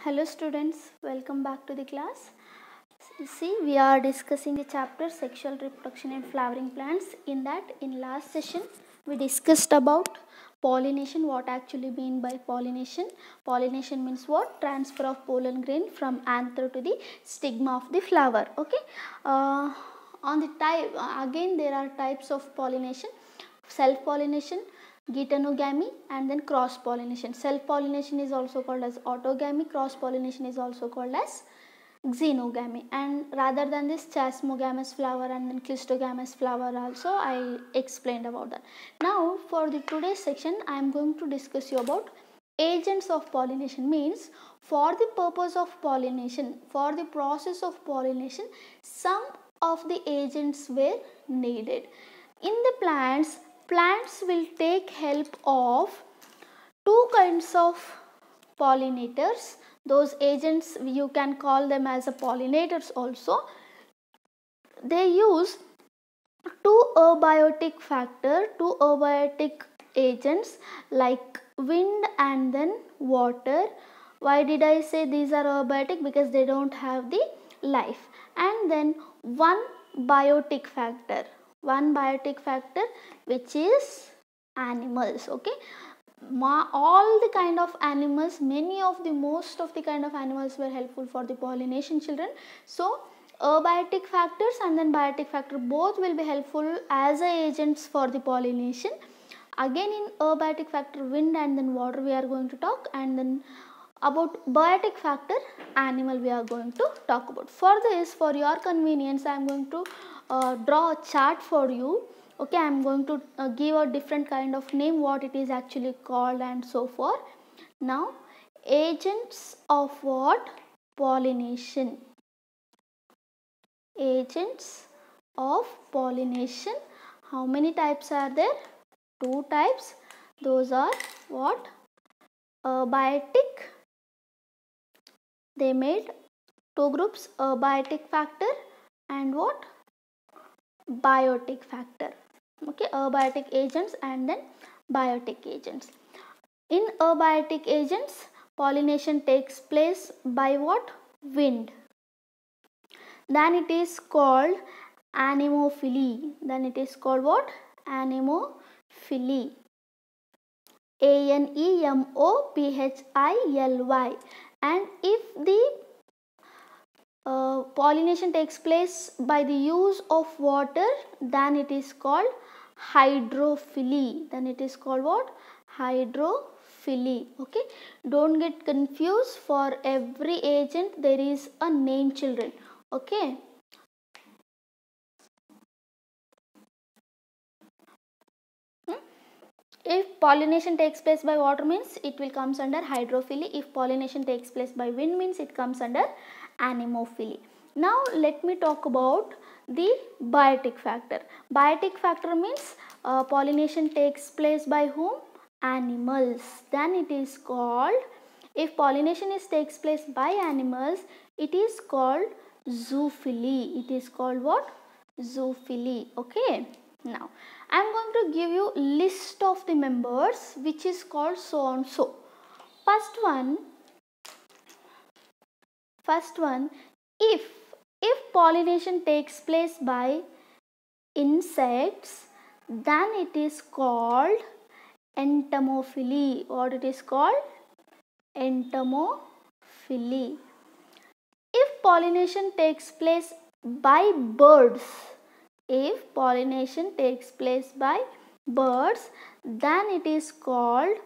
Hello students, welcome back to the class. See, we are discussing the chapter sexual reproduction in flowering plants. In last session we discussed about pollination, what actually mean by pollination. Pollination means what? Transfer of pollen grain from anther to the stigma of the flower. Okay. On the type, again there are types of pollination: self pollination, geitonogamy, and then cross pollination. Self pollination is also called as autogamy, cross pollination is also called as xenogamy, and rather than this chasmogamous flower and then clistogamous flower also I explained about that. Now for the today's section I am going to discuss you about agents of pollination. Means for the purpose of pollination, for the process of pollination, some of the agents were needed. In the plants will take help of two kinds of pollinators. Those agents you can call them as a pollinators also. They use two abiotic agents like wind and then water. Why did I say these are abiotic? Because they don't have the life. And then one biotic factor which is animals. Okay, all the kind of animals, most of the kind of animals were helpful for the pollination, children. So abiotic factors and then biotic factor both will be helpful as agents for the pollination. Again in abiotic factor, wind and then water we are going to talk, and then about biotic factor, animal we are going to talk about. For this, for your convenience, I am going to draw a chart for you. Okay, I am going to give a different kind of name, what it is actually called and so forth. Now agents of what? Pollination. Agents of pollination. How many types are there? Two types. Those are what? Abiotic. They made two groups, abiotic factor and what? Biotic factor. Okay, abiotic agents and then biotic agents. In abiotic agents, pollination takes place by what? Wind. Then it is called anemophily. Then it is called what? Anemophily. Anemophily. And if the pollination takes place by the use of water, then it is called hydrophily. Then it is called what? Hydrophily. Okay, don't get confused. For every agent there is a name, children. Okay. If pollination takes place by water means it will comes under hydrophily. If pollination takes place by wind means it comes under anemophily. Now let me talk about the biotic factor. Biotic factor means pollination takes place by whom? Animals. Then it is called, if pollination takes place by animals, it is called zoophily. It is called what? Zoophily. Okay. Now I am going to give you list of the members which is called so and so. First one, if pollination takes place by insects, then it is called entomophily. What it is called? Entomophily. If pollination takes place by birds, if pollination takes place by birds, then it is called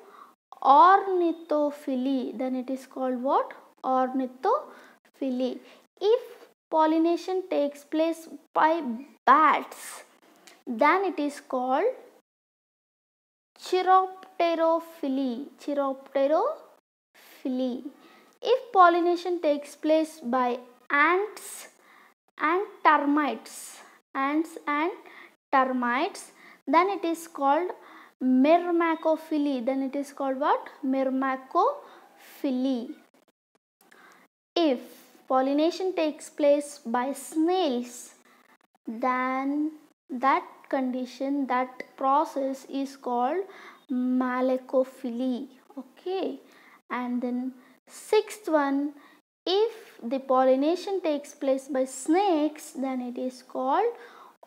ornithophily. Then it is called what? Ornithophily. If pollination takes place by bats, then it is called chiropterophily. Chiropterophily. If pollination takes place by ants and termites, then it is called myrmecophily. Then it is called what? Myrmecophily. If pollination takes place by snails, then that condition, that process is called malacophily. Okay, and then Sixth one, if the pollination takes place by snakes, then it is called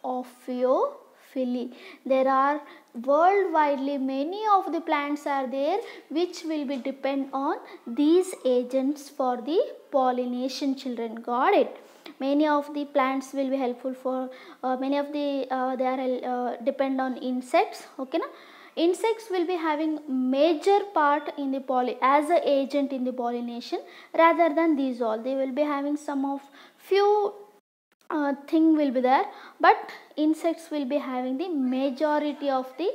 Ophiophily. There are worldwidely many of the plants are there which will be depend on these agents for the pollination, children. Got it? Many of the plants will be helpful for many of the they are depend on insects. Okay na? Insects will be having major part in the as a agent in the pollination, rather than these all. They will be having some of few thing will be there, but insects will be having the majority of the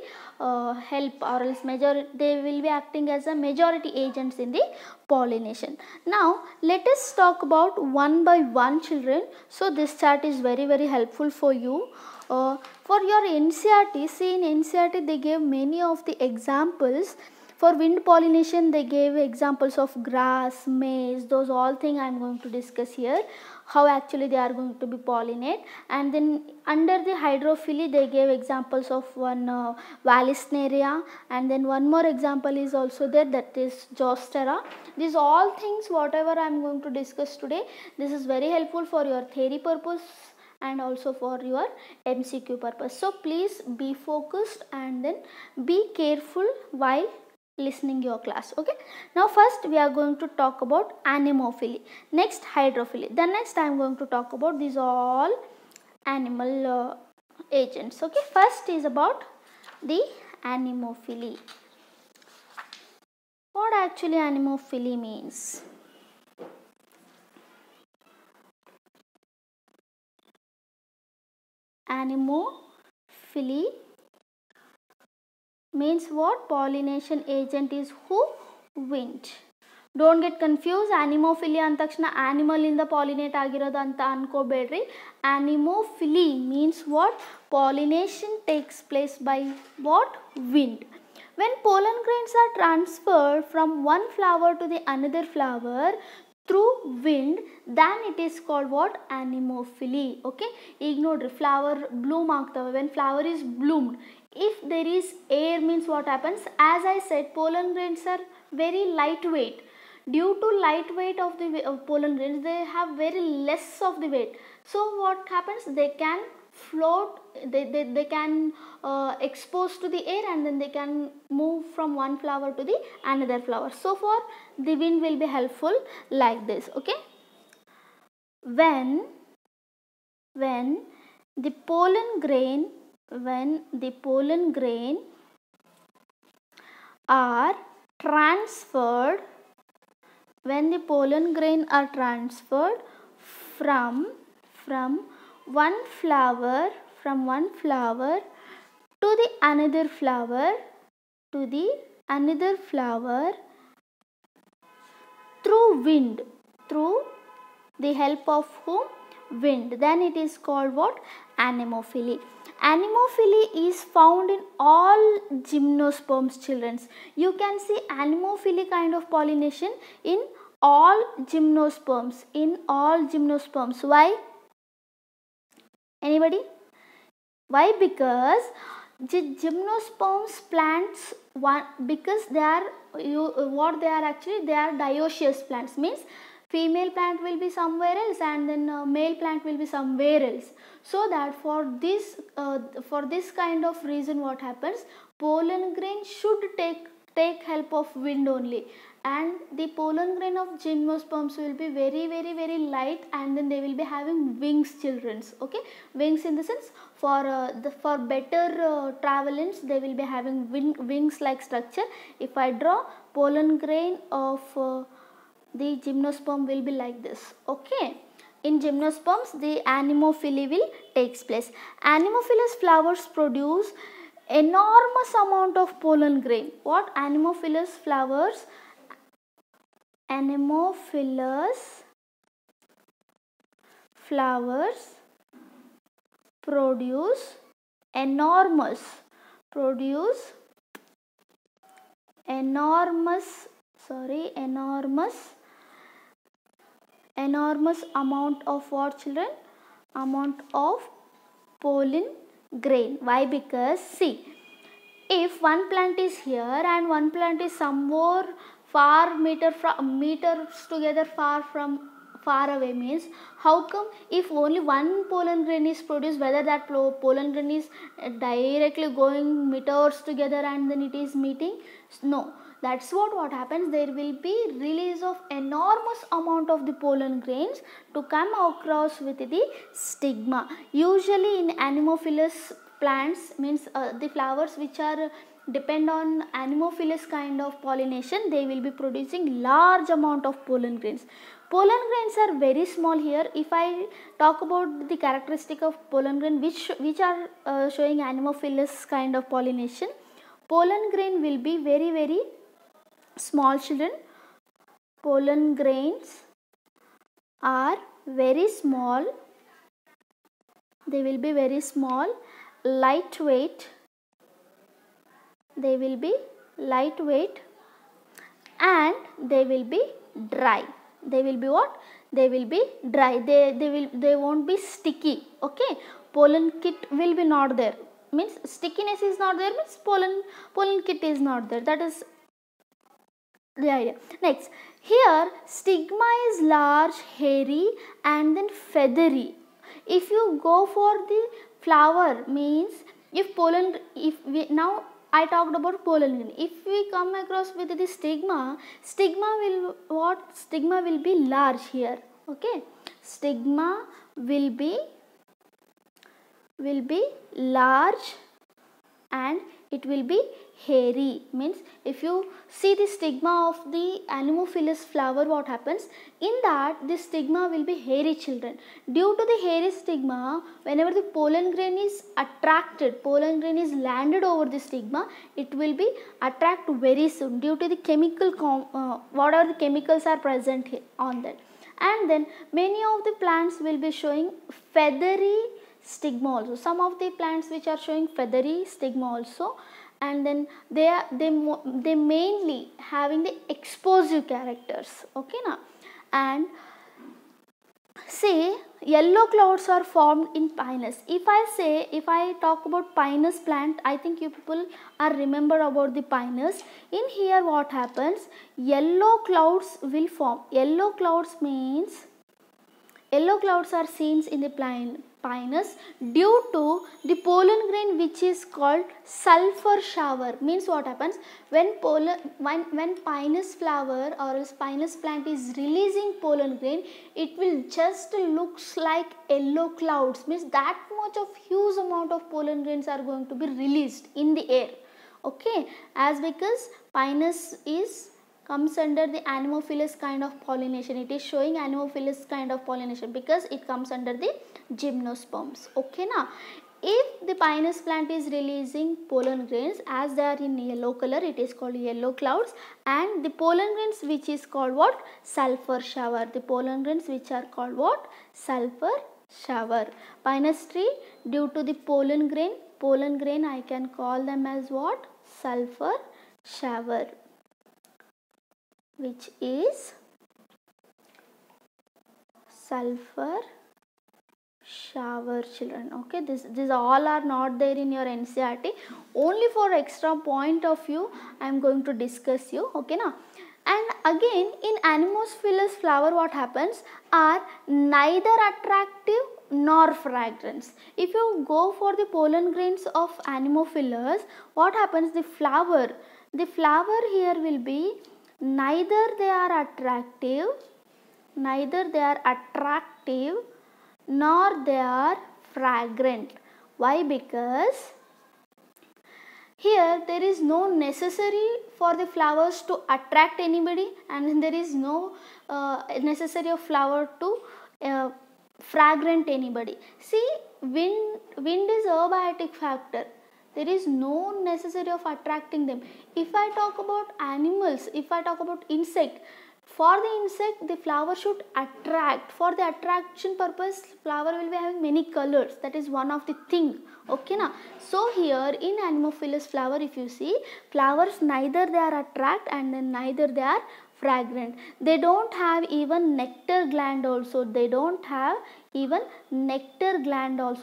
help, or else they will be acting as a majority agents in the pollination. Now let us talk about one by one, children. So this chart is very helpful for you. For your NCERT, see in NCERT they gave many of the examples. For wind pollination they gave examples of grass, maize, those all things I am going to discuss here, how actually they are going to be pollinate. And then under the hydrophily they gave examples of one Vallisneria, and then one more example is also there, that is Zostera. These all things whatever I am going to discuss today, this is very helpful for your theory purpose and also for your MCQ purpose. So please be focused and then be careful while listening your class. Okay, now first we are going to talk about anemophily, next hydrophily, then next I am going to talk about these all animal agents. Okay, first is about the anemophily. What actually anemophily means? Anemophily means what? Pollination agent is who? Wind. Don't get confused. Anemophily antakshana animal in the pollinate agirodu anta ankobeಡ್ರಿ. Anemophily means what? Pollination takes place by what? Wind. When pollen grains are transferred from one flower to the another flower through wind, then it is called what? Anemophily. Okay, ಈಗ ನೋಡ್ರಿ flower bloom ಆಗ್ತವೆ. When flower is bloomed, if there is air, means what happens? As I said, pollen grains are very lightweight. Due to light weight of the pollen grains, they have very less of the weight. So what happens? They can float, they can expose to the air, and then they can move from one flower to the another flower. So for the wind will be helpful like this. Okay, when the pollen grain are transferred, when the pollen grain are transferred from one flower to the another flower through wind, through the help of whom? Wind, then it is called what? Anemophily. Anemophily is found in all gymnosperms, children. You can see anemophily kind of pollination in all gymnosperms. Why? Anybody? Why? Because the gymnosperms plants, because they are they are dioecious plants, means female plant will be somewhere else and then male plant will be somewhere else. So that for this kind of reason, what happens? Pollen grain should take help of wind only, and the pollen grain of gymnosperms will be very light, and then they will be having wings, children. Okay, wings in the sense for better travelance, they will be having wings like structure. If I draw pollen grain of the gymnosperm will be like this. Okay, in gymnosperms the anemophily will takes place. Anemophilous flowers produce enormous amount of pollen grain. What? Anemophilous flowers produce enormous amount of what, children? Amount of pollen grain. Why? Because see, if one plant is here and one plant is somewhere meters together far away means how come if only one pollen grain is produced, whether that pollen grain is directly going meters together and then it is meeting? No, that's what happens. There will be release of enormous amount of the pollen grains to come across with the stigma. Usually in anemophilous plants means the flowers which are depend on anemophilous kind of pollination, they will be producing large amount of pollen grains. Pollen grains are very small here. If I talk about the characteristic of pollen grain which are showing anemophilous kind of pollination, pollen grain will be very small, children. Pollen grains are very small. They will be very small, lightweight. They will be lightweight and they will be dry. They will be what? They will be dry. They won't be sticky. Okay. Pollen kit will be not there. Means stickiness is not there. Means pollen kit is not there. That is the idea. Next, here stigma is large, hairy and then feathery. If you go for the flower means now I talked about pollen grain. If we come across with the stigma will be large here. Okay, stigma will be large and it will be hairy. Means if you see the stigma of the anemophilous flower, what happens in that the stigma will be hairy, children. Due to the hairy stigma, whenever the pollen grain is attracted, pollen grain is landed over the stigma, it will be attract very soon due to the chemical whatever the chemicals are present here on that. And then many of the plants will be showing feathery stigma also. Some of the plants which are showing feathery stigma also, and then they mainly having the explosive characters. Okay now, and say yellow clouds are formed in pinus. If I talk about pinus plant, I think you people are remember about the pinus. In here what happens, yellow clouds will form. Yellow clouds means yellow clouds are seen in the pinus due to the pollen grain which is called sulfur shower. Means what happens when pinus flower or else pinus plant is releasing pollen grain, it will just looks like yellow clouds. Means that much of huge amount of pollen grains are going to be released in the air. Okay, as because pinus comes under the anemophilous kind of pollination. It is showing anemophilous kind of pollination because it comes under the gymnosperms. Okay now, if the pinus plant is releasing pollen grains as they are in yellow color, it is called yellow clouds, and the pollen grains which is called what? Sulfur shower. The pollen grains which are called what? Sulfur shower. Pinus tree, due to the pollen grain I can call them as what? Sulfur shower, which is sulfur shower, children. Okay, these all are not there in your NCERT. Only for extra point of view I am going to discuss you. Okay now, and again in anemophilous flower what happens are neither attractive nor fragrance. If you go for the pollen grains of anemophilous, what happens, the flower here will be neither they are attractive nor they are fragrant. Why? Because here there is no necessary for the flowers to attract anybody, and there is no necessary of flower to fragrant anybody. See, wind is abiotic factor. There is no necessity of attracting them. If I talk about animals, if I talk about insect, for the insect the flower should attract. For the attraction purpose, flower will be having many colors. That is one of the thing. Okay now, so here in anemophilous flower, if you see, flowers neither they are attract and then neither they are fragrant. They don't have even nectar gland also.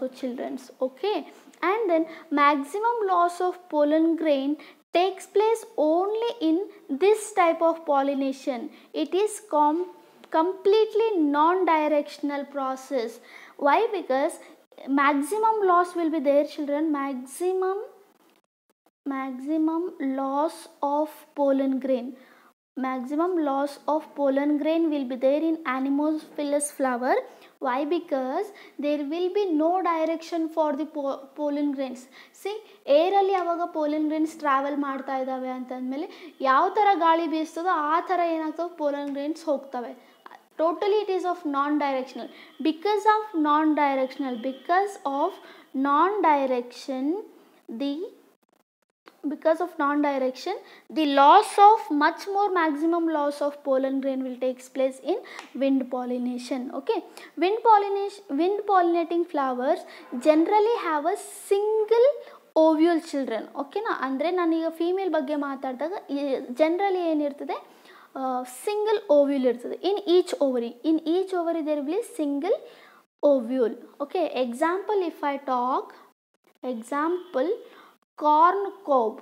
Childrens. Okay, and then maximum loss of pollen grain takes place only in this type of pollination. It is completely non-directional process. Why? Because maximum loss will be there, children. Maximum loss of pollen grain. Maximum loss of pollen grain will be there in Anemophilus flower. Why? Because there will be no direction for the pollen grains. See, air ಅಲ್ಲಿ ಆವಾಗ pollen grains travel ಮಾಡ್ತಾ ಇದ್ದಾವೆ ಅಂತಂದಮೇಲೆ ಯಾವ ಥರ ಗಾಳಿ ಬೀಸ್ತದೋ ಆ ಥರ ಏನಾಗ್ತವೆ, pollen grains ಹೋಗ್ತವೆ. Totally it is of non-directional. Because of non-directional, the loss of much more maximum loss of pollen grain will takes place in wind pollination. Okay, wind pollinating flowers generally have a single ovule, children. Okay na, andre nanige female ಬಗ್ಗೆ ಮಾತಾಡಿದಾಗ generally ಏನಿರ್ತದೆ, single ovule ಇರ್ತದೆ in each ovary there will be single ovule. Okay, example if I talk, example corn cob.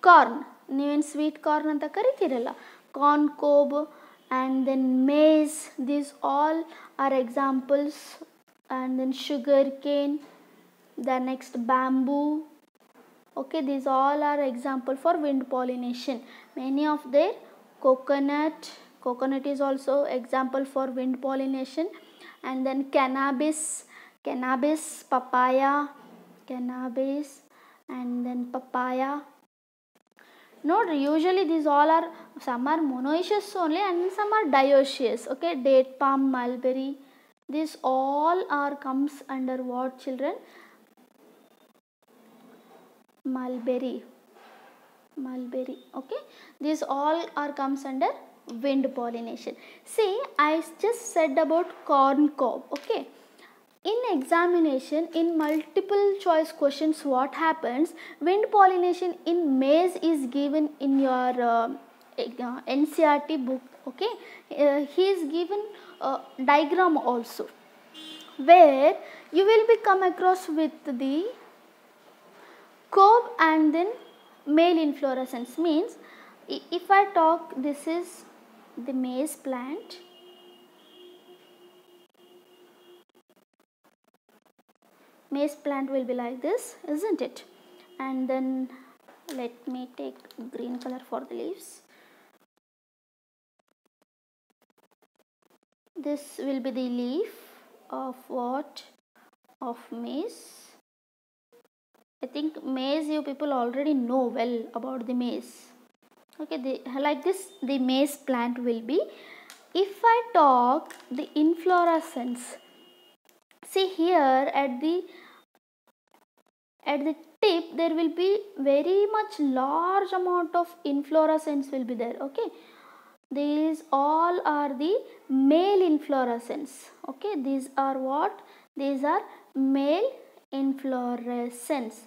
Corn, ನೀವೇನು sweet corn ಅಂತ ಕರಿತೀರಲ್ಲ, corn cob and then maize, these all are examples. And then sugar cane, the next bamboo. Okay, these all are example for wind pollination. Many of their coconut is also example for wind pollination. And then cannabis, papaya, and then papaya. Note, usually these all are, some are monoecious only and some are dioecious. Okay, date palm, mulberry, this all are comes under what, children? Mulberry. Okay, these all are comes under wind pollination. See, I just said about corn cob. Okay, in examination, in multiple choice questions, what happens, wind pollination in maize is given in your NCERT book. Okay, he is given diagram also, where you will be come across with the cob and then male inflorescence. Means if I talk, this is the maize plant. Maize plant will be like this, isn't it? And then let me take green color for the leaves. This will be the leaf of what? Of maize. I think maize, you people already know well about the maize. Okay, like this the maize plant will be. If I talk the inflorescence, see here at the tip there will be very much large amount of inflorescence will be there. Okay, these all are the male inflorescence. Okay, these are what? These are male inflorescence.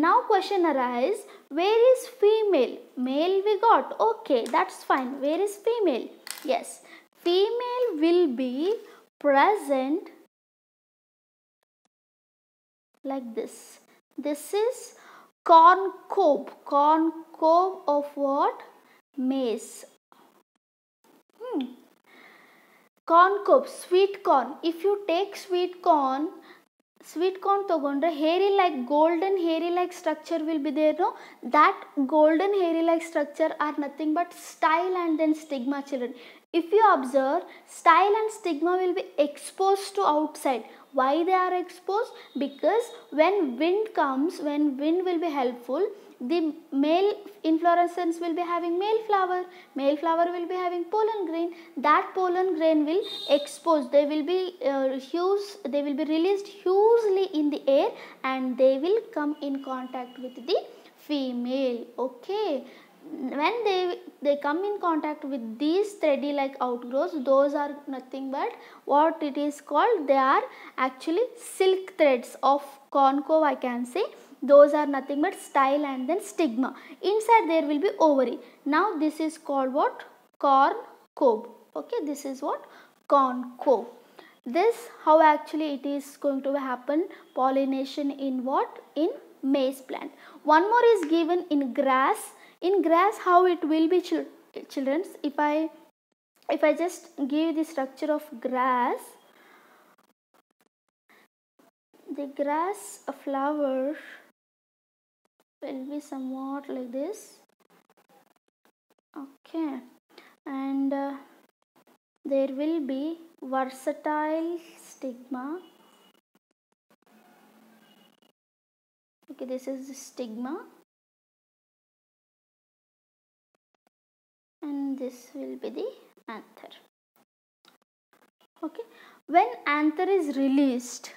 Now question arise, where is female? Male we got, okay, that's fine. Where is female? Yes, female will be present like this. This is corn cob of what? Maize. Corn cob, sweet corn. If you take sweet corn ತಗೊಂಡ್ರೆ hairy like golden hairy like structure will be there, no? That golden hairy like structure are nothing but style and then stigma, children. If you observe, style and stigma will be exposed to outside. Why they are exposed? Because when wind comes, when wind will be helpful, the male inflorescence will be having male flower will be having pollen grain. That pollen grain will expose, they will be released hugely in the air and they will come in contact with the female. Okay, when they come in contact with these thready like outgrowths, those are nothing but what it is called, they are actually silk threads of corn cob, I can say. Those are nothing but style and then stigma. Inside there will be ovary. Now this is called what? Corn cob. Okay, this is what? Corn cob. This how actually it is going to happen, pollination in what? In maize plant. One more is given in grass. In grass, how it will be, children? If I just give the structure of grass, the grass flower will be somewhat like this. Okay, and there will be versatile stigma. Okay, this is the stigma, and this will be the anther. Okay, when anther is released,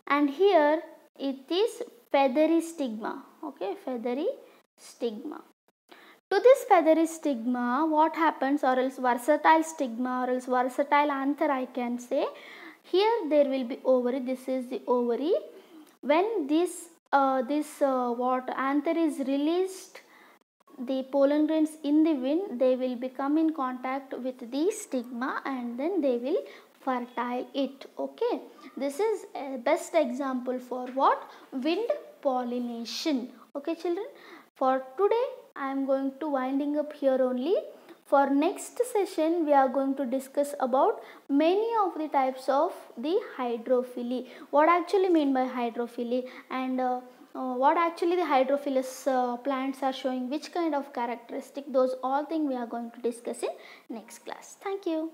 and here it is feathery stigma. Okay, feathery stigma. To this feathery stigma, what happens, or else versatile stigma, or else versatile anther, I can say. Here there will be ovary. This is the ovary. When this what anther is released, the pollen grains in the wind, they will become in contact with the stigma, and then they will fertile it. Okay, this is a best example for what? Wind pollination. Okay children, for today I am going to winding up here only. For next session, we are going to discuss about many of the types of the hydrophily. What actually mean by hydrophily, and what actually the hydrophilous plants are showing, which kind of characteristic, those all things we are going to discuss in next class. Thank you.